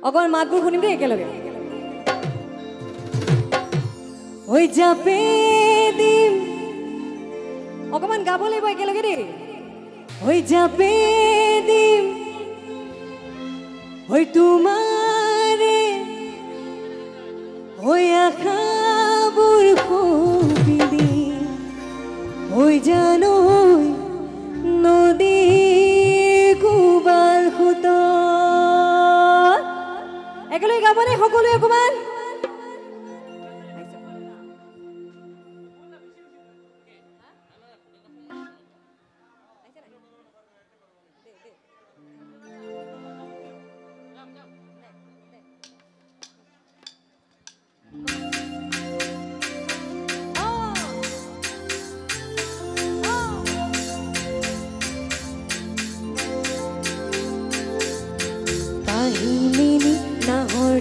অকমান মাতবোৰ শুনিম দেই একেলগে হৈ যাপে দিম অকমান গাব লাগিব একেলগে দেই হৈ যাপে দিম হৈ তোমাৰে হৈ আশাবোৰ সপি দিম হৈ জানো নদী কুবাল খুত একেলগে গাবনে সকলোৱে অকমান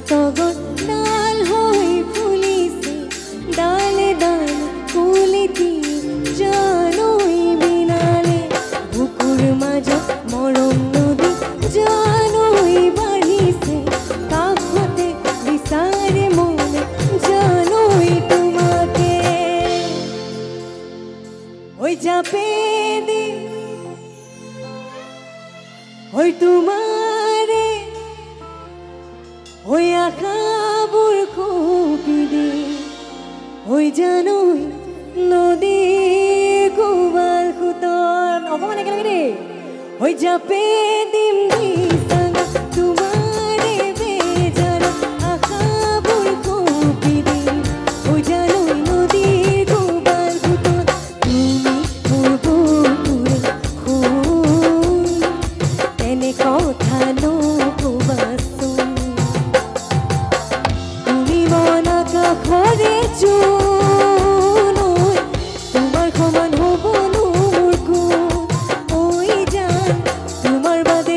টগর ডাল হই ফুলিছে ডালে ডাল কুলিতি জানুই বিনালে বুকুর মাজত মরম নদী জানুই বাঢ়িছে কাষতে বিচাৰে মনে জানুই তোমাকে হৈ যাপে দিম হৈ তোমাৰে হৈ আশাবোৰ সপি দিম হৈ জানুই নদী কুবাল খুতত অকমান একেলগে দেই হৈ যাপে দিম দিছানা তোমাৰে বেজানা আশাবোৰ সপি দিম হৈ জানুই নদী কুবাল খুতত তুমি মোৰ বুকুৰে খুন তেনে কথা নকবাচোন ঘরে চুনই তোমার সমান হব নোর গুণ ওই জান তোমার বাদে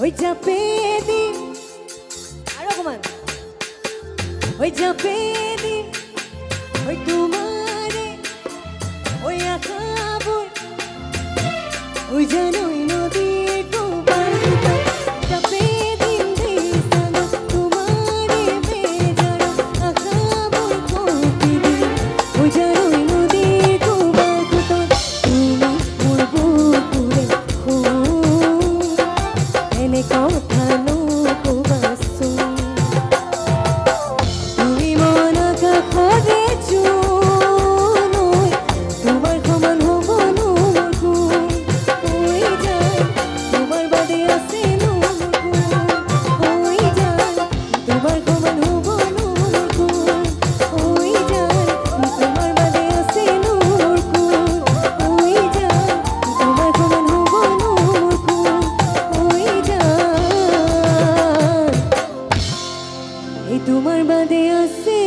ওই চাপে দি আরো কমান ওই চাপে দি ওই তোমারে ওই আখাবর ওই জানোই নদীর ডোবার ভিতর চাপে দিন দিসানো তোমারে বেজানো আখাবর কপি দি ওই জানোই নদীর ডোবার ভিতর তুমি মোর বুকুরে এনে কথা নকবাসু তুমি মন আঁকা খরে চুনই তোমার সমান হব নোর গুণ ওই যায় তোমার বাদে আছে নোর গুণ ওই যায় তোমার সমান হব নোর গুণ ওই যায় তোমার বাদে আছে নোর গুণ ওই যায় তোমার সমান হব নোর গুণ ওই যায় এই তোমার বাদে আছে